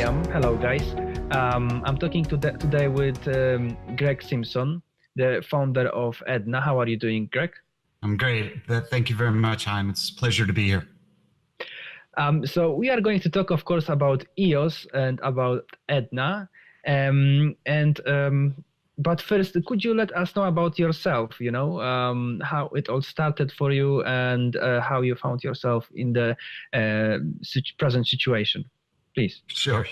Heyam. Hello, guys. I'm talking today with Greg Simpson, the founder of EDNA. How are you doing, Greg? I'm great. Thank you very much, Heyam. It's a pleasure to be here. So we are going to talk, of course, about EOS and about EDNA. But first, could you let us know about yourself, how it all started for you and how you found yourself in the present situation, please? Sure.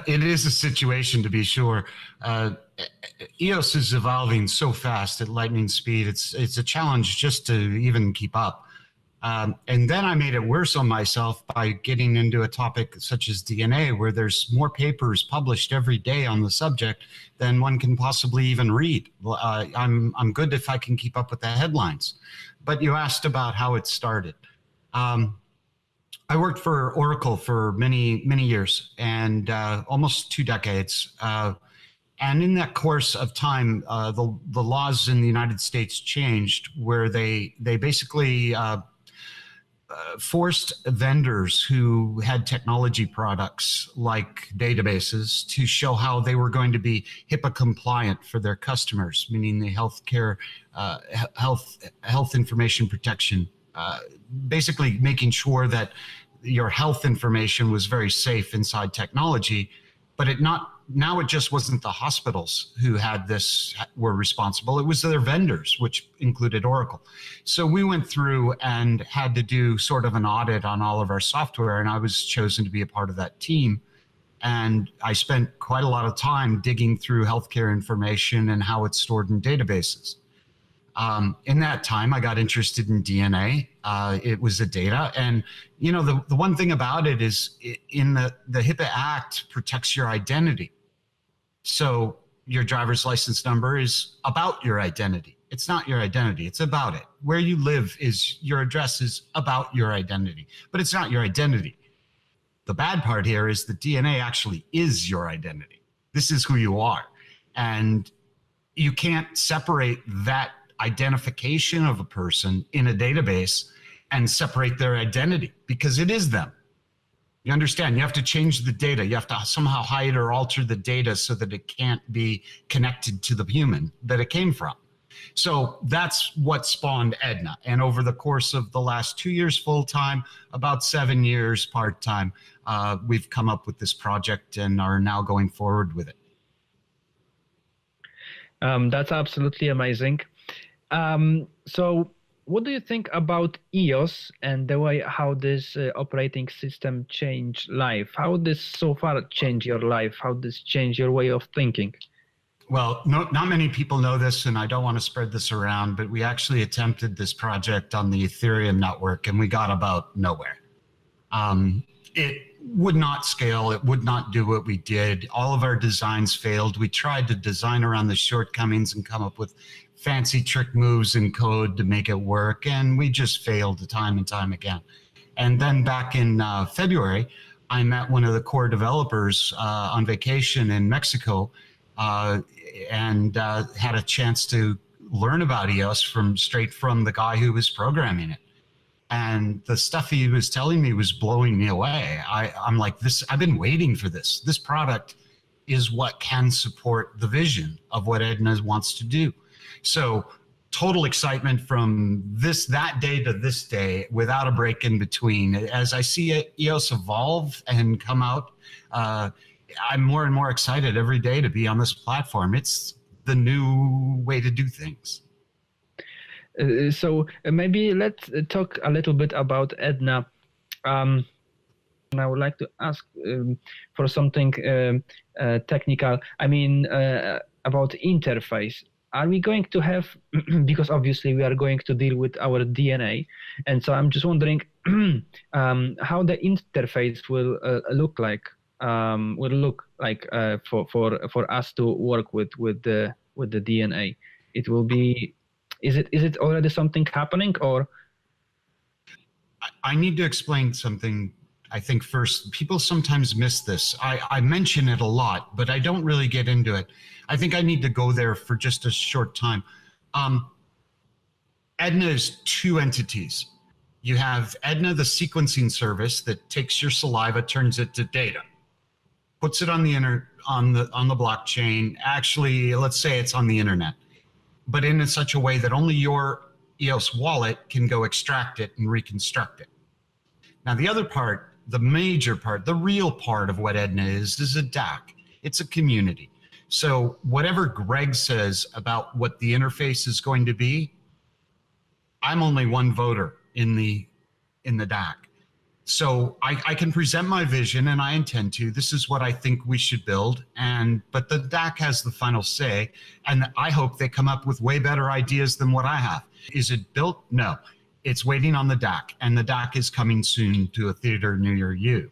It is a situation, to be sure. EOS is evolving so fast at lightning speed. It's a challenge just to even keep up. And then I made it worse on myself by getting into a topic such as DNA, where there's more papers published every day on the subject than one can possibly even read. I'm good if I can keep up with the headlines. But you asked about how it started. I worked for Oracle for many years, and almost 2 decades. And in that course of time, the laws in the United States changed, where they basically forced vendors who had technology products like databases to show how they were going to be HIPAA compliant for their customers, meaning the healthcare, health information protection, basically making sure that your health information was very safe inside technology, but now it just wasn't the hospitals who had this, were responsible. It was their vendors, which included Oracle. So we went through and had to do sort of an audit on all of our software, and I was chosen to be a part of that team. And I spent quite a lot of time digging through healthcare information and how it's stored in databases. In that time, I got interested in DNA. It was the data. And, the one thing about it is in the HIPAA Act protects your identity. So your driver's license number is about your identity. It's not your identity. It's about it. Where you live is your address is about your identity, but it's not your identity. The bad part here is the DNA actually is your identity. This is who you are. And you can't separate that identification of a person in a database and separate their identity, because it is them. You understand? You have to change the data. You have to somehow hide or alter the data so that it can't be connected to the human that it came from. So that's what spawned EDNA. And over the course of the last 2 years full-time, about 7 years part-time, we've come up with this project and are now going forward with it. That's absolutely amazing. So what do you think about EOS and the way how this operating system changed life? How this so far changed your life? How this changed your way of thinking? Well, not many people know this, and I don't want to spread this around, but we actually attempted this project on the Ethereum network, and we got about nowhere. It would not scale. It would not do what we did. All of our designs failed. We tried to design around the shortcomings and come up with fancy trick moves in code to make it work, and we just failed time and time again. And then back in February, I met one of the core developers on vacation in Mexico, and had a chance to learn about EOS straight from the guy who was programming it. And the stuff he was telling me was blowing me away. I'm like, I've been waiting for this. This product is what can support the vision of what EDNA wants to do. So total excitement from that day to this day without a break in between. As I see EOS evolve and come out, I'm more and more excited every day to be on this platform. It's the new way to do things. So maybe let's talk a little bit about EDNA. And I would like to ask for something technical. I mean, about interface. Are we going to have, because obviously we are going to deal with our DNA, and so I'm just wondering how the interface will look like. For us to work with the DNA. It will be. Is it already something happening, or? I need to explain something. I think first, people sometimes miss this. I mention it a lot, but I don't really get into it. I think I need to go there for just a short time. EDNA is 2 entities. You have EDNA, the sequencing service that takes your saliva, turns it to data. puts it on the on the blockchain. Actually, let's say it's on the internet, but in such a way that only your EOS wallet can go extract it and reconstruct it. Now, the other part, the major part, the real part of what EDNA is a DAC. It's a community. So whatever Greg says about what the interface is going to be, I'm only one voter in the DAC. So I can present my vision, and I intend to. This is what I think we should build, but the DAC has the final say, and I hope they come up with way better ideas than what I have. Is it built? No. It's waiting on the DAC, and the DAC is coming soon to a theater near you.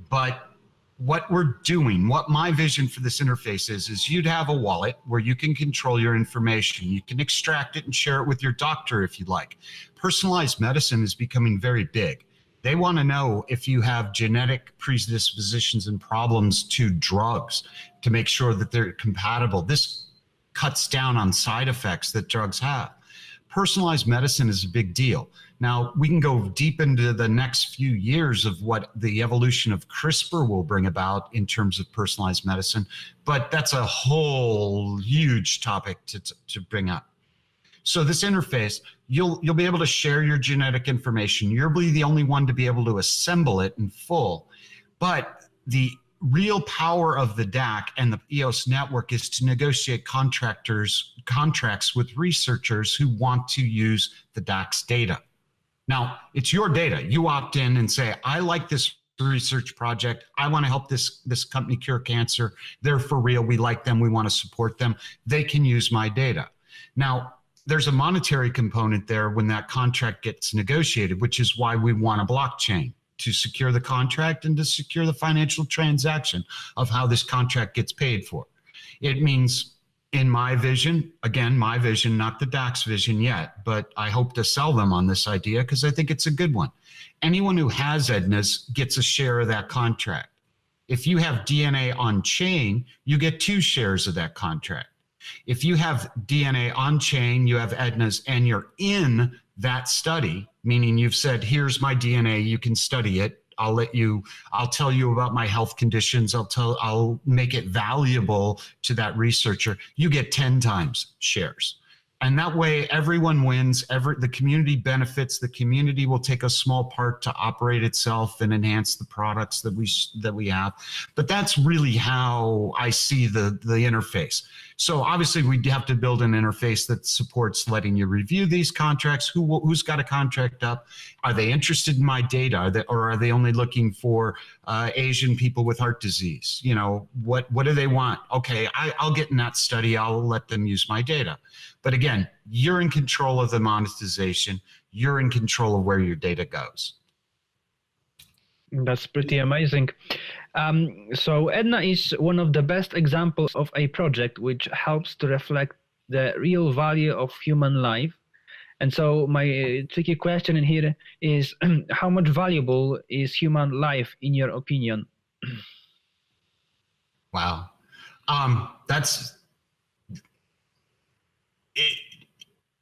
But what we're doing, what my vision for this interface is you'd have a wallet where you can control your information. You can extract it and share it with your doctor if you'd like. Personalized medicine is becoming very big. They want to know if you have genetic predispositions and problems to drugs to make sure that they're compatible. This cuts down on side effects that drugs have. Personalized medicine is a big deal. Now, we can go deep into the next few years of what the evolution of CRISPR will bring about in terms of personalized medicine, but that's a whole huge topic to bring up. So this interface, you'll be able to share your genetic information. You'll be the only one to be able to assemble it in full. But the real power of the DAC and the EOS network is to negotiate contracts with researchers who want to use the DAC's data. Now, it's your data. You opt in and say, I like this research project. I want to help this company cure cancer. They're for real. We like them. We want to support them. They can use my data. Now, there's a monetary component there when that contract gets negotiated, which is why we want a blockchain to secure the contract and to secure the financial transaction of how this contract gets paid for. It means, in my vision, again, my vision, not the DAC's vision yet, but I hope to sell them on this idea because I think it's a good one. Anyone who has EDNAs gets a share of that contract. If you have DNA on chain, you get 2 shares of that contract. If you have DNA on chain, you have EDNAs, and you're in that study, meaning you've said, here's my DNA, you can study it. I'll tell you about my health conditions. I'll make it valuable to that researcher. You get 10 times shares. And that way everyone wins, the community benefits, the community will take a small part to operate itself and enhance the products that we have. But that's really how I see the interface. So obviously we have to build an interface that supports letting you review these contracts. Who's got a contract up? Are they interested in my data? Or are they only looking for Asian people with heart disease? You know, what do they want? Okay, I'll get in that study. I'll let them use my data. But again, you're in control of the monetization. You're in control of where your data goes. That's pretty amazing. So EDNA is one of the best examples of a project which helps to reflect the real value of human life. And so my tricky question in here is, how much valuable is human life in your opinion? Wow.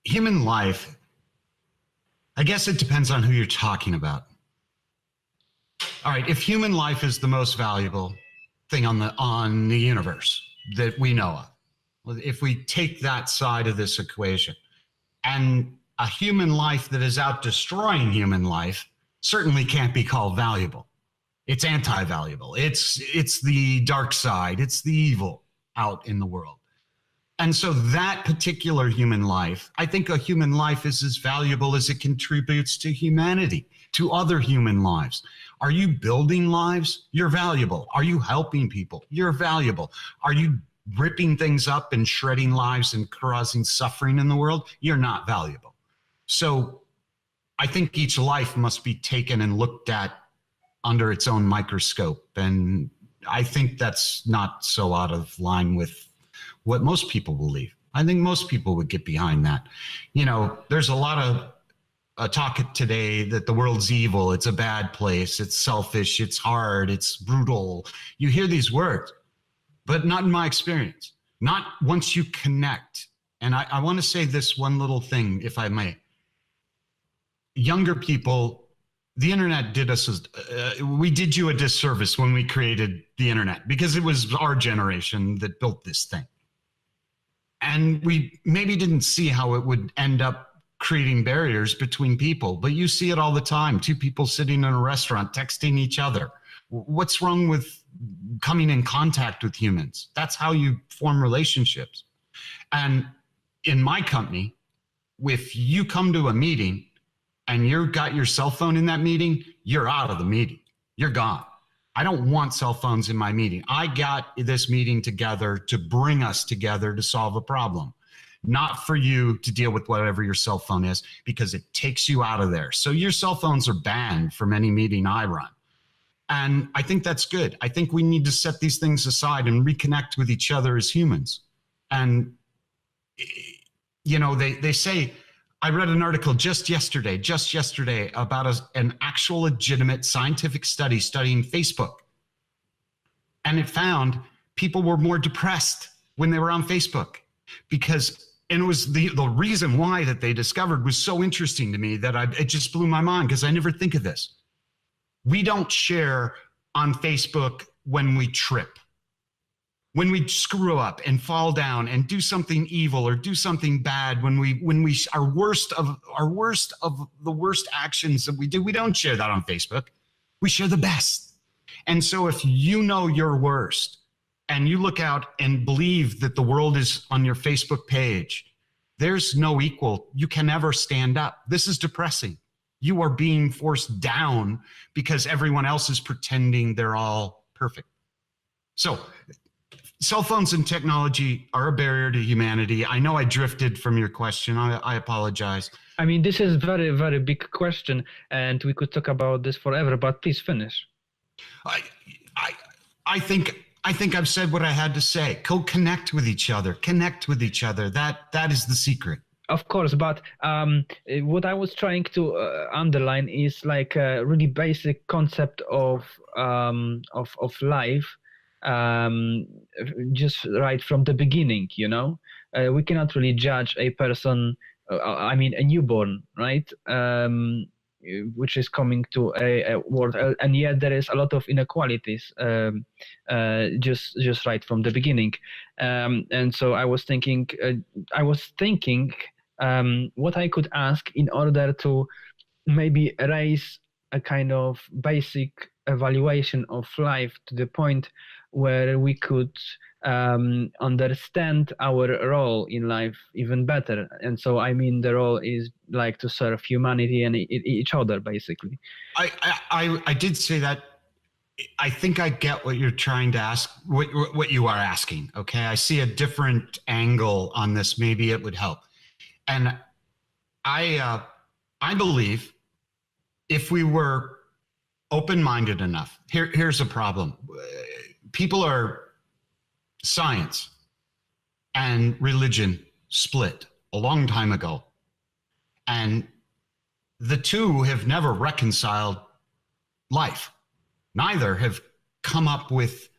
Human life, I guess it depends on who you're talking about. All right, if human life is the most valuable thing on the universe that we know of, if we take that side of this equation, and a human life that is out destroying human life certainly can't be called valuable. It's anti-valuable. It's the dark side. It's the evil out in the world. And so that particular human life, I think a human life is as valuable as it contributes to humanity, to other human lives. Are you building lives? You're valuable. Are you helping people? You're valuable. Are you ripping things up and shredding lives and causing suffering in the world? You're not valuable. So I think each life must be taken and looked at under its own microscope. And I think that's not so out of line with what most people believe. I think most people would get behind that. You know, there's a lot of talk today that the world's evil, it's a bad place, it's selfish, it's hard, it's brutal. You hear these words, but not in my experience. Not once you connect. And I want to say this one little thing, if I may. Younger people, the internet did us, we did you a disservice when we created the internet, because it was our generation that built this thing. And we maybe didn't see how it would end up creating barriers between people, but you see it all the time. Two people sitting in a restaurant texting each other. What's wrong with coming in contact with humans? That's how you form relationships. And in my company, if you come to a meeting and you've got your cell phone in that meeting, you're out of the meeting. You're gone. I don't want cell phones in my meeting. I got this meeting together to bring us together to solve a problem, not for you to deal with whatever your cell phone is, because it takes you out of there. So your cell phones are banned from any meeting I run. And I think that's good. I think we need to set these things aside and reconnect with each other as humans. And, you know, they say, I read an article just yesterday about an actual legitimate scientific study studying Facebook. And it found people were more depressed when they were on Facebook, because, and it was the reason why that they discovered was so interesting to me that it just blew my mind, because I never think of this. We don't share on Facebook when we trip, when we screw up and fall down and do something evil or do something bad, when we our worst of the worst actions that we do, we don't share that on Facebook. We share the best. And so if you know your worst and you look out and believe that the world is on your Facebook page, there's no equal. You can never stand up. This is depressing. You are being forced down because everyone else is pretending they're all perfect. So cell phones and technology are a barrier to humanity. I know I drifted from your question. I apologize. I mean, this is very, very big question, and we could talk about this forever, but please finish. I think I've said what I had to say. Connect with each other. Connect with each other. That is the secret. Of course, but what I was trying to underline is like a really basic concept of life, just right from the beginning. You know, we cannot really judge a person. I mean, a newborn, right? Which is coming to a world, and yet there is a lot of inequalities just right from the beginning. And so I was thinking what I could ask in order to maybe raise a kind of basic evaluation of life to the point where we could understand our role in life even better. And so I mean the role is like to serve humanity and each other, basically. I did say that. I think I get what you're trying to ask, what you are asking. Okay, I see a different angle on this. Maybe it would help. And I believe if we were open-minded enough, here's a problem. People are science and religion split a long time ago. And the two have never reconciled life. Neither have come up with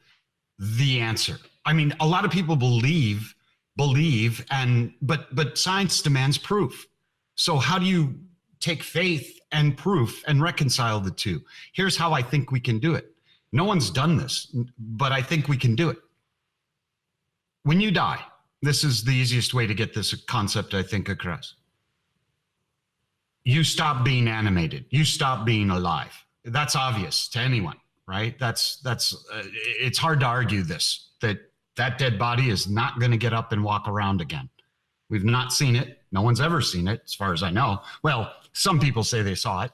the answer. I mean, a lot of people believe, but science demands proof. So how do you take faith and proof and reconcile the two? Here's how I think we can do it. No one's done this, but I think we can do it. When you die, this is the easiest way to get this concept, I think, across. You stop being animated. You stop being alive. That's obvious to anyone, right? It's hard to argue this, that dead body is not going to get up and walk around again. We've not seen it. No one's ever seen it, as far as I know. Well, some people say they saw it,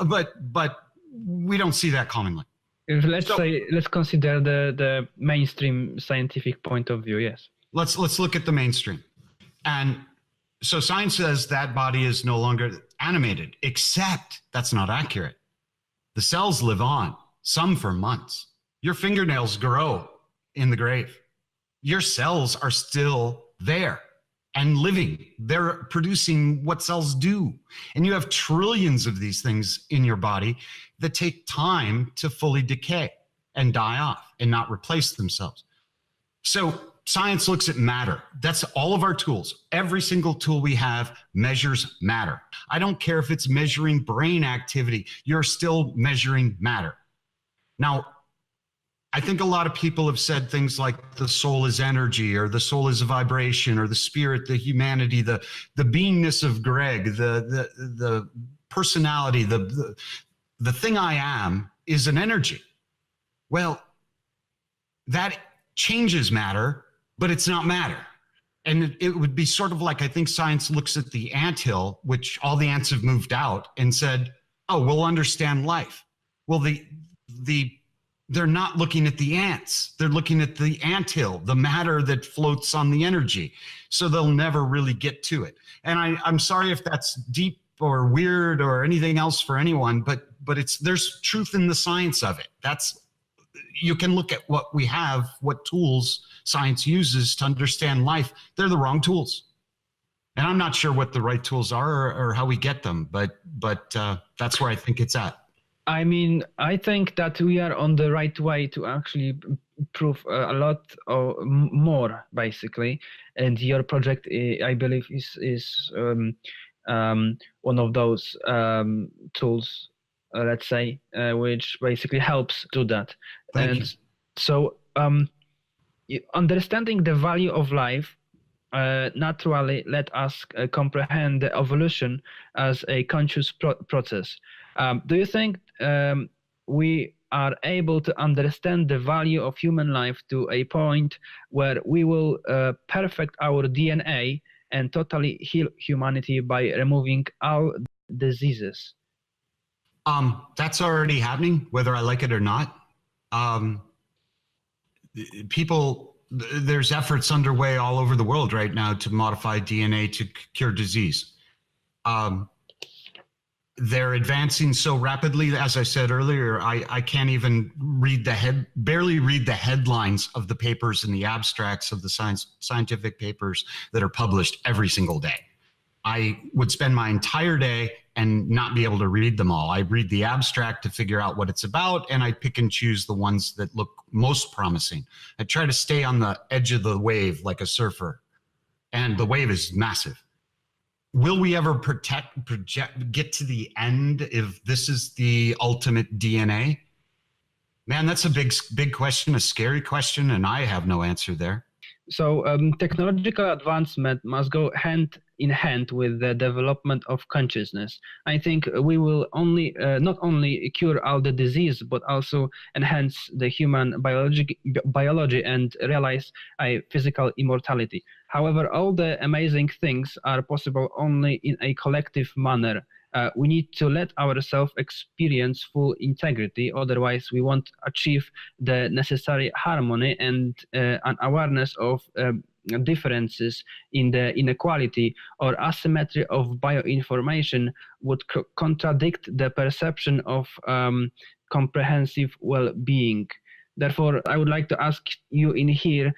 but we don't see that commonly. Let's consider the mainstream scientific point of view. Yes. Let's look at the mainstream. And so science says that body is no longer animated, except that's not accurate. The cells live on, some for months. Your fingernails grow in the grave. Your cells are still there and living. They're producing what cells do. And you have trillions of these things in your body that take time to fully decay and die off and not replace themselves. So science looks at matter. That's all of our tools. Every single tool we have measures matter. I don't care if it's measuring brain activity, you're still measuring matter. Now, I think a lot of people have said things like the soul is energy, or the soul is a vibration, or the spirit, the humanity, the beingness of Greg, the personality, the thing I am is an energy. Well, that changes matter, but it's not matter. And it would be sort of like, I think science looks at the anthill, which all the ants have moved out, and said, oh, we'll understand life. Well, they're not looking at the ants. They're looking at the anthill, the matter that floats on the energy. So they'll never really get to it. And I'm sorry if that's deep or weird or anything else for anyone, but there's truth in the science of it. You can look at what we have, what tools science uses to understand life. They're the wrong tools. And I'm not sure what the right tools are or how we get them, but that's where I think it's at. I mean, I think that we are on the right way to actually prove a lot more, basically. And your project, I believe, is one of those tools, let's say, which basically helps do that. Thank you. So understanding the value of life naturally let us comprehend the evolution as a conscious process. Do you think we are able to understand the value of human life to a point where we will perfect our DNA and totally heal humanity by removing all diseases? That's already happening, whether I like it or not. There's efforts underway all over the world right now to modify DNA to cure disease. They're advancing so rapidly, as I said earlier, I can't even barely read the headlines of the papers and the abstracts of the scientific papers that are published every single day. I would spend my entire day and not be able to read them all. I read the abstract to figure out what it's about, and I pick and choose the ones that look most promising. I try to stay on the edge of the wave like a surfer, and the wave is massive. Will we ever get to the end if this is the ultimate DNA? Man, that's a big question, a scary question, and I have no answer there. So technological advancement must go hand in hand with the development of consciousness. I think we will not only cure all the disease, but also enhance the human biology and realize a physical immortality. However, all the amazing things are possible only in a collective manner. We need to let ourselves experience full integrity, otherwise we won't achieve the necessary harmony, and an awareness of differences in the inequality or asymmetry of bioinformation would contradict the perception of comprehensive well-being. Therefore, I would like to ask you in here,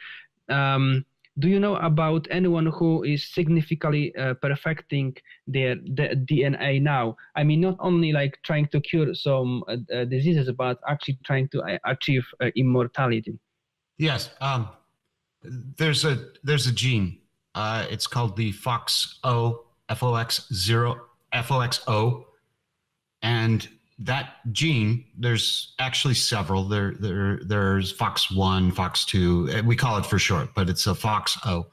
do you know about anyone who is significantly perfecting their DNA now? I mean, not only like trying to cure some diseases, but actually trying to achieve immortality. Yes, there's a gene. It's called the FOXO, FOXO, and that gene, there's actually several. There's FOX1, FOX2. We call it for short, but it's a FOXO.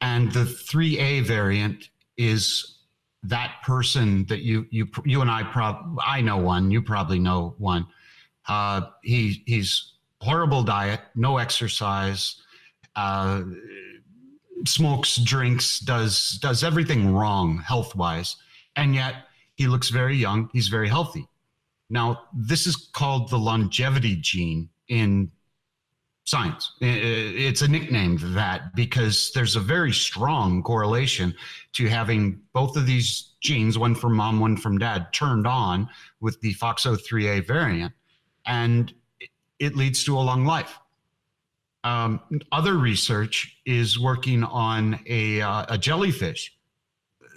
And the 3A variant is that person that you and I know one. You probably know one. He's horrible diet, no exercise, smokes, drinks, does everything wrong health-wise, and yet he looks very young. He's very healthy. Now, this is called the longevity gene in science. It's a nickname for that because there's a very strong correlation to having both of these genes, one from mom, one from dad, turned on with the FOXO3A variant, and it leads to a long life. Other research is working on a jellyfish.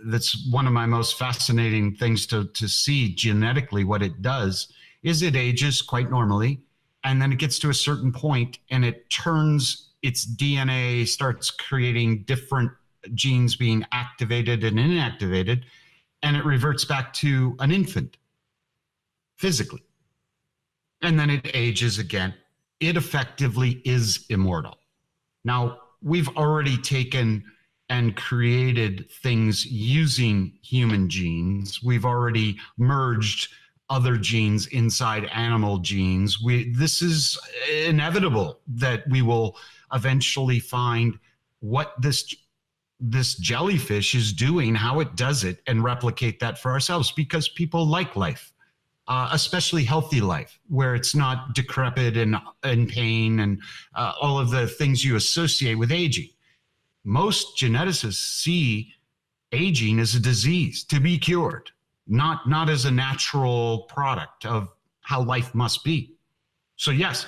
That's one of my most fascinating things to see genetically. What it does is it ages quite normally, and then it gets to a certain point and it turns its DNA starts creating different genes being activated and inactivated, and it reverts back to an infant physically. And then it ages again. It effectively is immortal. Now, we've already taken and created things using human genes. We've already merged other genes inside animal genes. This is inevitable that we will eventually find what this jellyfish is doing, how it does it, and replicate that for ourselves, because people like life, especially healthy life, where it's not decrepit and in pain and all of the things you associate with aging. Most geneticists see aging as a disease to be cured, not as a natural product of how life must be. So yes,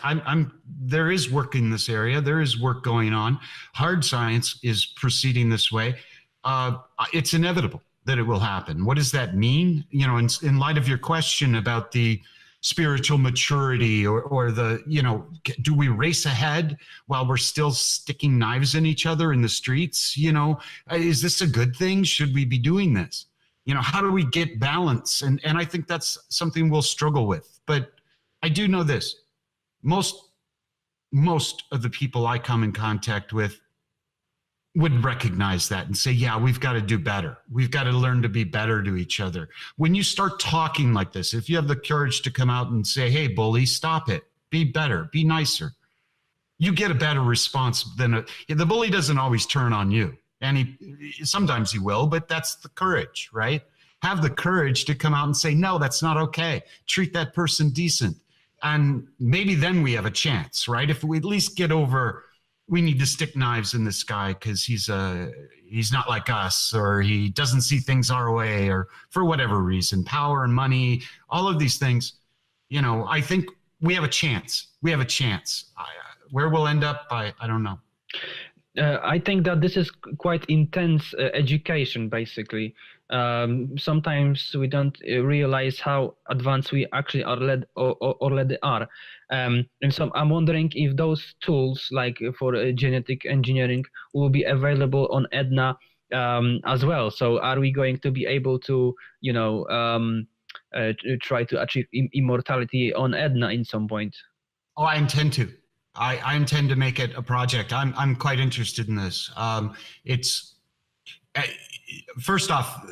there is work in this area. There is work going on. Hard science is proceeding this way. It's inevitable that it will happen. What does that mean? You know, in light of your question about the spiritual maturity or the, you know, do we race ahead while we're still sticking knives in each other in the streets? You know, is this a good thing? Should we be doing this? You know, how do we get balance? And I think that's something we'll struggle with. But I do know this. Most of the people I come in contact with would recognize that and say, yeah, we've got to do better. We've got to learn to be better to each other. When you start talking like this, if you have the courage to come out and say, hey, bully, stop it, be better, be nicer, you get a better response than the bully doesn't always turn on you. And sometimes he will, but that's the courage, right? Have the courage to come out and say, no, that's not okay. Treat that person decent. And maybe then we have a chance, right? If we at least get over, we need to stick knives in this guy because he's not like us, or he doesn't see things our way, or for whatever reason, power and money, all of these things, you know, I think we have a chance. We have a chance. Where we'll end up, I don't know. I think that this is quite intense education, basically. Sometimes we don't realize how advanced we actually already are. And so I'm wondering if those tools, like for genetic engineering, will be available on EDNA as well. So are we going to be able to, you know, try to achieve immortality on EDNA in some point? Oh, I intend to. I intend to make it a project. I'm quite interested in this. It's first off,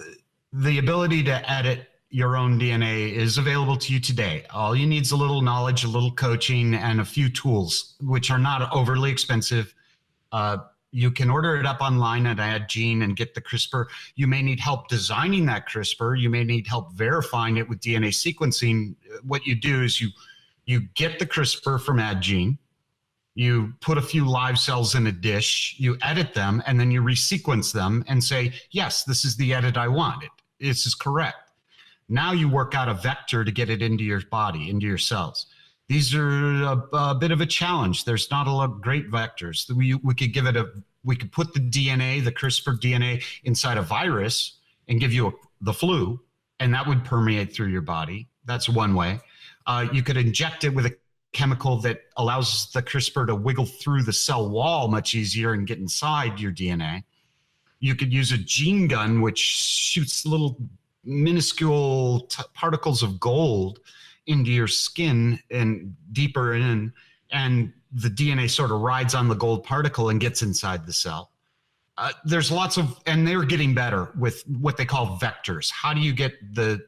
the ability to edit your own DNA is available to you today. All you need is a little knowledge, a little coaching, and a few tools, which are not overly expensive. You can order it up online at AdGene and get the CRISPR. You may need help designing that CRISPR. You may need help verifying it with DNA sequencing. What you do is you get the CRISPR from AdGene. You put a few live cells in a dish, you edit them, and then you resequence them and say, yes, this is the edit I want. This is correct. Now you work out a vector to get it into your body, into your cells. These are a bit of a challenge. There's not a lot of great vectors. We could put the DNA, the CRISPR DNA, inside a virus and give you the flu, and that would permeate through your body. That's one way. You could inject it with a chemical that allows the CRISPR to wiggle through the cell wall much easier and get inside your DNA. You could use a gene gun, which shoots little minuscule particles of gold into your skin and deeper in, and the DNA sort of rides on the gold particle and gets inside the cell. There's lots of, and they're getting better with what they call vectors. How do you get the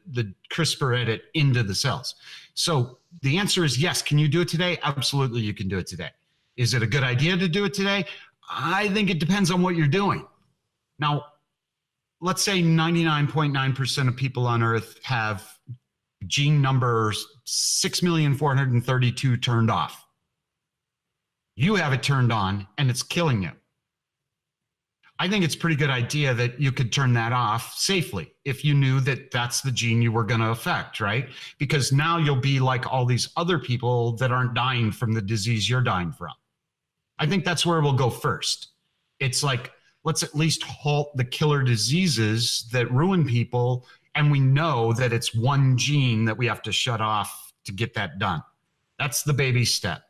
CRISPR edit into the cells? So the answer is yes. Can you do it today? Absolutely, you can do it today. Is it a good idea to do it today? I think it depends on what you're doing. Now, let's say 99.9% of people on Earth have gene number 6,432,000 turned off. You have it turned on and it's killing you. I think it's a pretty good idea that you could turn that off safely if you knew that that's the gene you were going to affect, right? Because now you'll be like all these other people that aren't dying from the disease you're dying from. I think that's where we'll go first. It's like, let's at least halt the killer diseases that ruin people, and we know that it's one gene that we have to shut off to get that done. That's the baby step.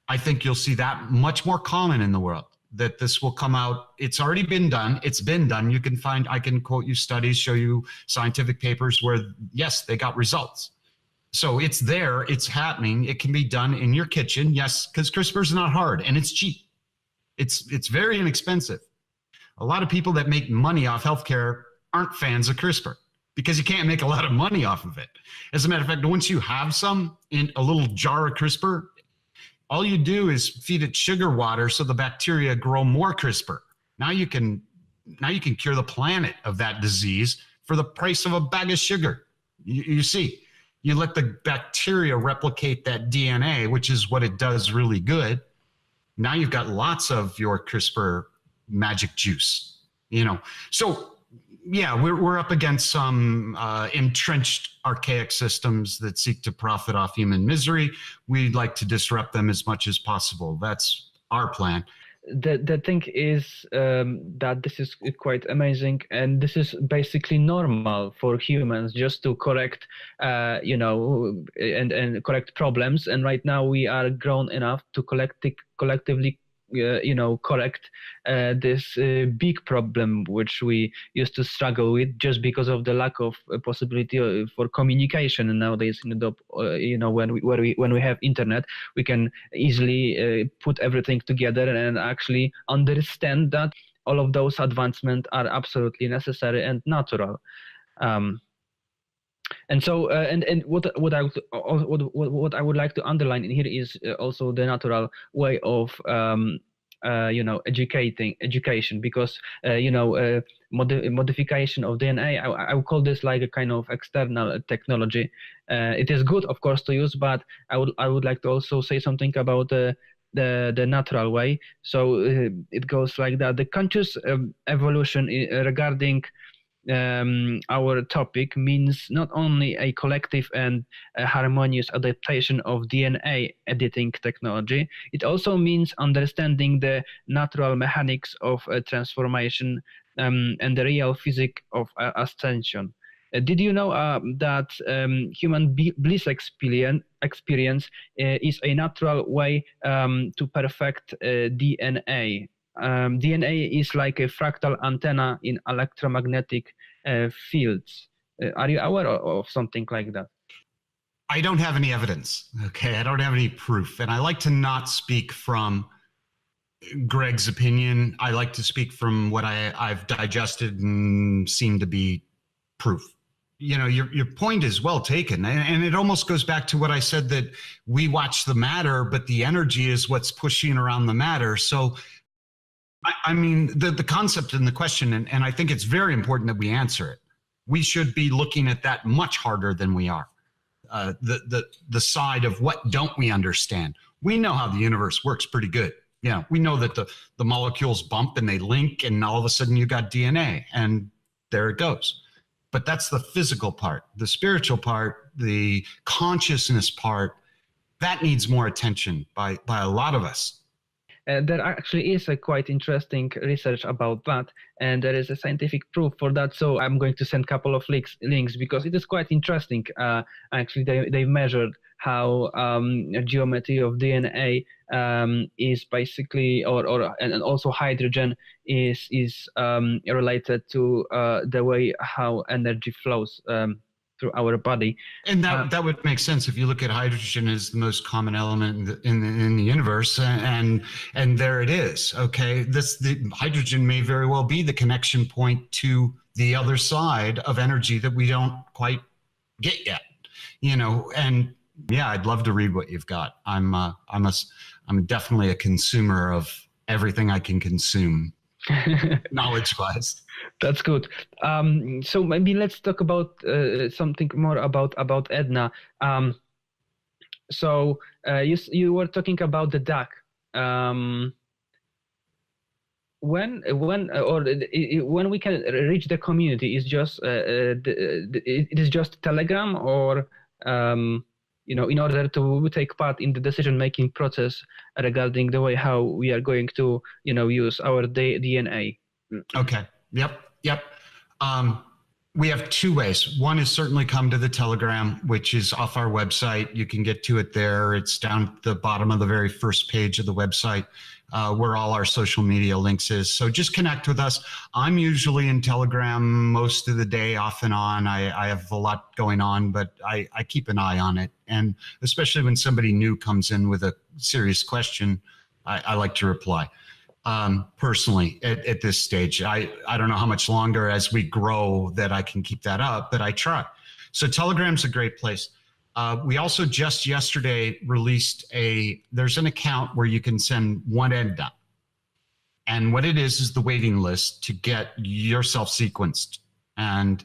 I think you'll see that much more common in the world, that this will come out. It's already been done. It's been done. You can find, I can quote you studies, show you scientific papers where, yes, they got results. So it's there, it's happening. It can be done in your kitchen. Yes, because CRISPR is not hard and it's cheap. It's very inexpensive. A lot of people that make money off healthcare aren't fans of CRISPR because you can't make a lot of money off of it. As a matter of fact, once you have some in a little jar of CRISPR, all you do is feed it sugar water so the bacteria grow more CRISPR. Now you can cure the planet of that disease for the price of a bag of sugar. You see, you let the bacteria replicate that DNA, which is what it does really good. Now you've got lots of your CRISPR magic juice, you know. So yeah, we're up against some entrenched archaic systems that seek to profit off human misery. We'd like to disrupt them as much as possible. That's our plan. The thing is that this is quite amazing, and this is basically normal for humans just to correct, and correct problems. And right now we are grown enough to collectively correct this big problem which we used to struggle with just because of the lack of possibility for communication. And nowadays, when we have internet, we can easily put everything together and actually understand that all of those advancements are absolutely necessary and natural. And so, and what I would like to underline in here is also the natural way of education, because modification of DNA, I would call this like a kind of external technology. It is good, of course, to use, but I would like to also say something about the natural way. So it goes like that: the conscious evolution regarding our topic means not only a collective and a harmonious adaptation of DNA editing technology, it also means understanding the natural mechanics of transformation and the real physics of ascension. Did you know that human bliss experience is a natural way to perfect DNA? DNA is like a fractal antenna in electromagnetic fields. Are you aware of something like that? I don't have any evidence. Okay, I don't have any proof, and I like to not speak from Greg's opinion. I like to speak from what I've digested and seem to be proof. Your point is well taken, and it almost goes back to what I said, that we watch the matter, but the energy is what's pushing around the matter. So I mean, the concept and the question, and I think it's very important that we answer it. We should be looking at that much harder than we are. The side of what don't we understand? We know how the universe works pretty good. Yeah, we know that the molecules bump and they link, and all of a sudden you got DNA, and there it goes. But that's the physical part. The spiritual part, the consciousness part, that needs more attention by a lot of us. There actually is a quite interesting research about that, and there is a scientific proof for that. So I'm going to send a couple of links because it is quite interesting. Actually, they measured how geometry of DNA is basically, and also hydrogen is related to the way how energy flows through our body. And that would make sense if you look at hydrogen as the most common element in the universe, and there it is. Okay, the hydrogen may very well be the connection point to the other side of energy that we don't quite get yet. And yeah, I'd love to read what you've got. I'm definitely a consumer of everything I can consume, knowledge-wise. That's good. So maybe let's talk about something more about EDNA. So you were talking about the DAC. When we can reach the community, is just it is just Telegram, or in order to take part in the decision-making process regarding the way how we are going to use our DNA. Okay. Yep. We have two ways. One is certainly come to the Telegram, which is off our website. You can get to it there. It's down at the bottom of the very first page of the website, where all our social media links is. So just connect with us. I'm usually in Telegram most of the day, off and on. I have a lot going on, but I keep an eye on it. And especially when somebody new comes in with a serious question, I like to reply. Personally at this stage. I don't know how much longer as we grow that I can keep that up, but I try. So Telegram's a great place. We also just yesterday released there's an account where you can send one EDNA. And what it is the waiting list to get yourself sequenced. And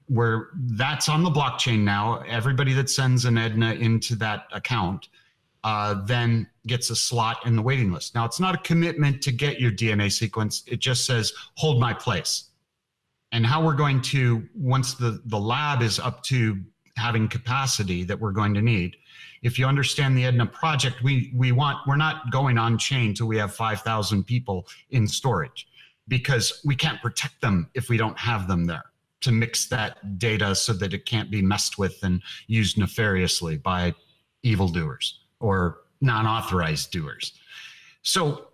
that's on the blockchain now. Everybody that sends an EDNA into that account then gets a slot in the waiting list. Now, it's not a commitment to get your DNA sequence. It just says, hold my place. And how we're going to, once the lab is up to having capacity that we're going to need, if you understand the EDNA project, we're not going on chain till we have 5,000 people in storage, because we can't protect them if we don't have them there to mix that data so that it can't be messed with and used nefariously by evildoers or non-authorized doers. So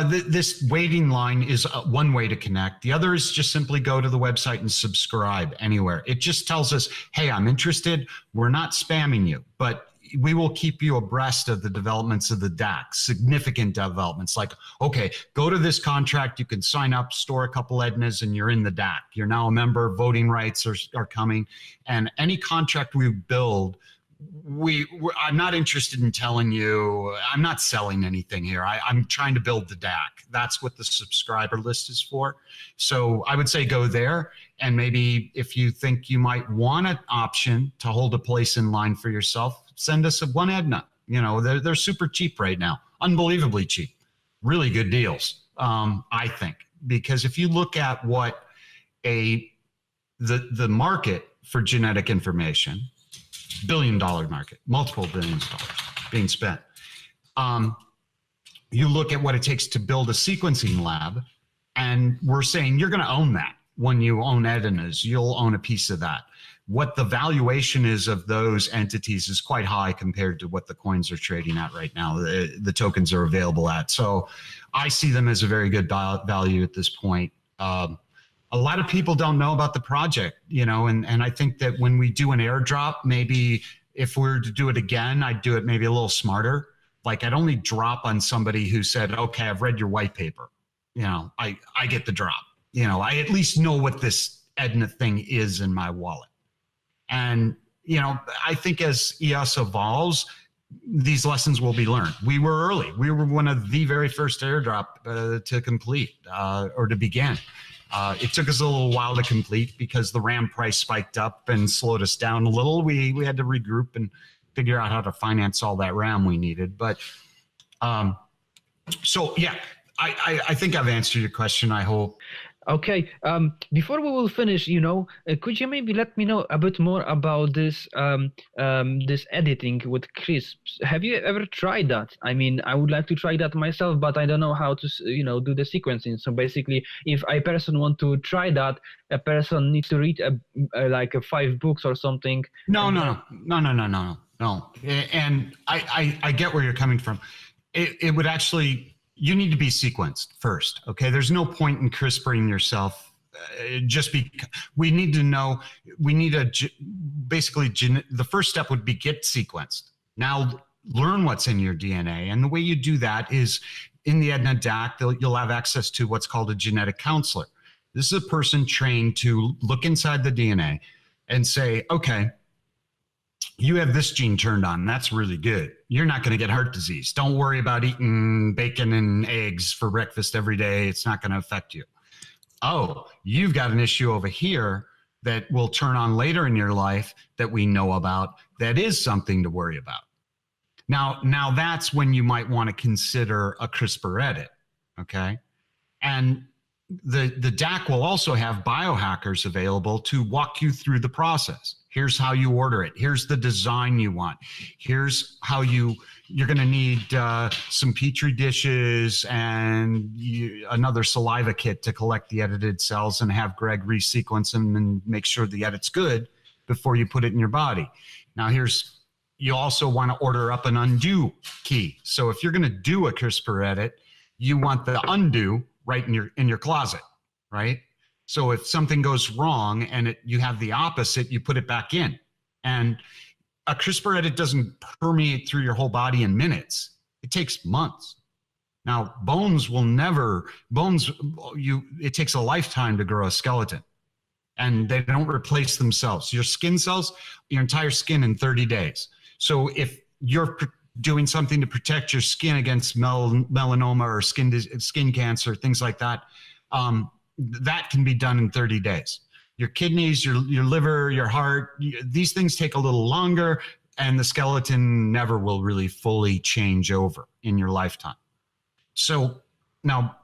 this waiting line is one way to connect. The other is just simply go to the website and subscribe anywhere. It just tells us, hey, I'm interested. We're not spamming you, but we will keep you abreast of the developments of the DAC, significant developments like, okay, go to this contract, you can sign up, store a couple EDNAs, and you're in the DAC. You're now a member, voting rights are coming. And any contract we build, I'm not interested in telling you, I'm not selling anything here. I'm trying to build the DAC. That's what the subscriber list is for. So I would say go there. And maybe if you think you might want an option to hold a place in line for yourself, send us one EDNA. You know, they're super cheap right now, unbelievably cheap, really good deals, I think. Because if you look at what the market for genetic information, billion-dollar market, multiple billions of dollars being spent. You look at what it takes to build a sequencing lab, and we're saying you're going to own that. When you own EDNAs, you'll own a piece of that. What the valuation is of those entities is quite high compared to what the coins are trading at right now. The tokens are available at. So I see them as a very good value at this point. A lot of people don't know about the project, you know, and I think that when we do an airdrop, maybe if we were to do it again, I'd do it maybe a little smarter. Like I'd only drop on somebody who said, okay, I've read your white paper. You know, I get the drop. You know, I at least know what this EDNA thing is in my wallet. And, you know, I think as EOS evolves, these lessons will be learned. We were early. We were one of the very first airdrop to complete or to begin. It took us a little while to complete because the RAM price spiked up and slowed us down a little. We had to regroup and figure out how to finance all that RAM we needed. But so, yeah, I think I've answered your question, I hope. Okay. Before we will finish, you know, could you maybe let me know a bit more about this this editing with crisps? Have you ever tried that? I mean, I would like to try that myself, but I don't know how to, you know, do the sequencing. So basically, if a person want to try that, a person needs to read like 5 books or something. No. And I get where you're coming from. It would actually. You need to be sequenced first, okay? There's no point in CRISPRing yourself. We need to know, basically, the first step would be get sequenced. Now, learn what's in your DNA. And the way you do that is in the EDNA DAC, you'll have access to what's called a genetic counselor. This is a person trained to look inside the DNA and say, okay, you have this gene turned on. That's really good. You're not going to get heart disease. Don't worry about eating bacon and eggs for breakfast every day. It's not going to affect you. Oh, you've got an issue over here that will turn on later in your life that we know about. That is something to worry about. Now that's when you might want to consider a CRISPR edit. Okay. And the DAC will also have biohackers available to walk you through the process. Here's how you order it. Here's the design you want. Here's how you're going to need some Petri dishes and another saliva kit to collect the edited cells and have Greg resequence them and make sure the edit's good before you put it in your body. Now you also want to order up an undo key. So if you're going to do a CRISPR edit, you want the undo right in your closet, right? So if something goes wrong and you have the opposite, you put it back in. And a CRISPR edit doesn't permeate through your whole body in minutes. It takes months. Now, it takes a lifetime to grow a skeleton, and they don't replace themselves. Your skin cells, your entire skin in 30 days. So if you're doing something to protect your skin against melanoma or skin cancer, things like that, that can be done in 30 days. Your kidneys, your liver, your heart, these things take a little longer, and the skeleton never will really fully change over in your lifetime. So now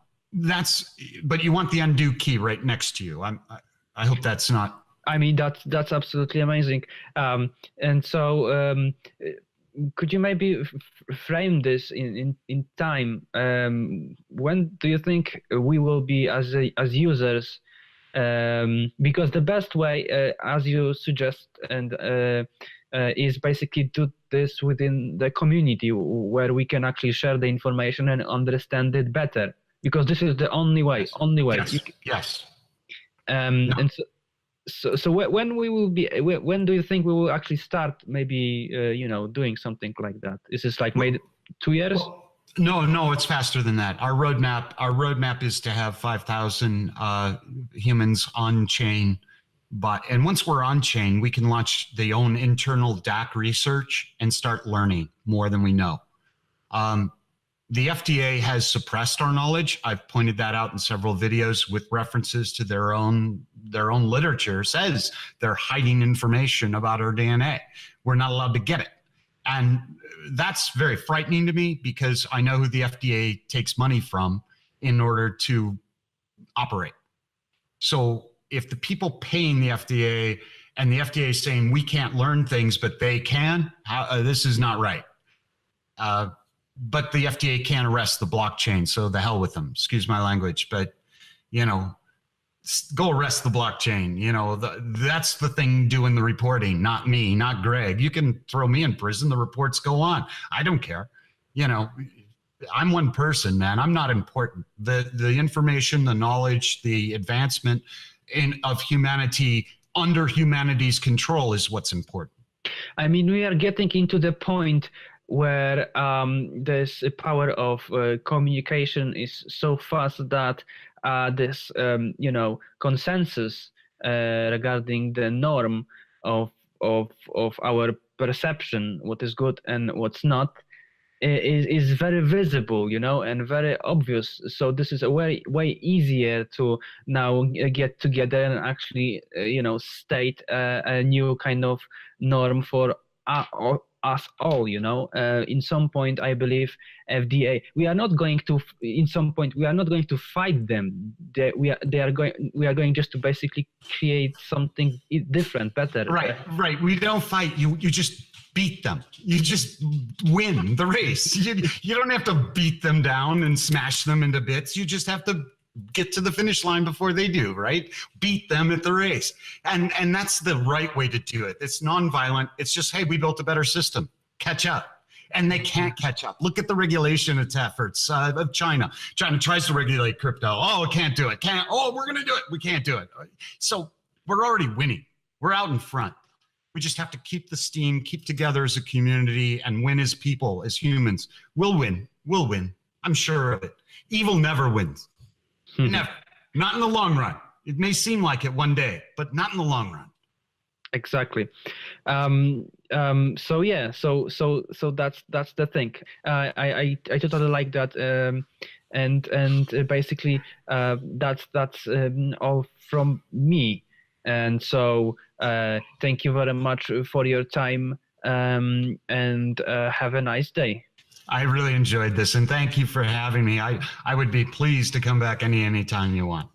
but you want the undo key right next to you. I hope that's not. I mean, that's absolutely amazing. And so could you maybe frame this in time? When do you think we will be as users? Because the best way, as you suggest, is basically do this within the community where we can actually share the information and understand it better. Because this is the only way. Yes. Only way. Yes. No. And so when we will be? When do you think we will actually start? Maybe doing something like that. Is this like made 2 years? Well, no, it's faster than that. Our roadmap is to have 5,000 humans on chain, and once we're on chain, we can launch the own internal DAC research and start learning more than we know. The FDA has suppressed our knowledge. I've pointed that out in several videos with references to their own literature. Says they're hiding information about our DNA. We're not allowed to get it. And that's very frightening to me because I know who the FDA takes money from in order to operate. So if the people paying the FDA and the FDA is saying we can't learn things, but they can, this is not right. But the FDA can't arrest the blockchain, so the hell with them. Excuse my language, but go arrest the blockchain. That's the thing doing the reporting, not me, not Greg. You can throw me in prison. The reports go on. I don't care. I'm one person, man. I'm not important. The information, the knowledge, the advancement of humanity under humanity's control is what's important. I mean, we are getting into the point where this power of communication is so fast that this consensus regarding the norm of our perception, what is good and what's not, is very visible, and very obvious. So this is a way easier to now get together and actually state a new kind of norm for us all. In some point, I believe FDA, we are not going to fight them. We are going just to basically create something different, better. Right. We don't fight. You just beat them. You just win the race. You don't have to beat them down and smash them into bits. You just have to get to the finish line before they do, right? Beat them at the race. And that's the right way to do it. It's nonviolent. It's just, hey, we built a better system. Catch up. And they can't catch up. Look at the regulation efforts of China. China tries to regulate crypto. Oh, it can't do it. We're going to do it. We can't do it. So we're already winning. We're out in front. We just have to keep the steam, keep together as a community, and win as people, as humans. We'll win. I'm sure of it. Evil never wins. Never. Not in the long run. It may seem like it one day, but not in the long run. Exactly. So that's the thing. I totally like that. And basically that's all from me. And so thank you very much for your time, and have a nice day. I really enjoyed this, and thank you for having me. I would be pleased to come back anytime you want.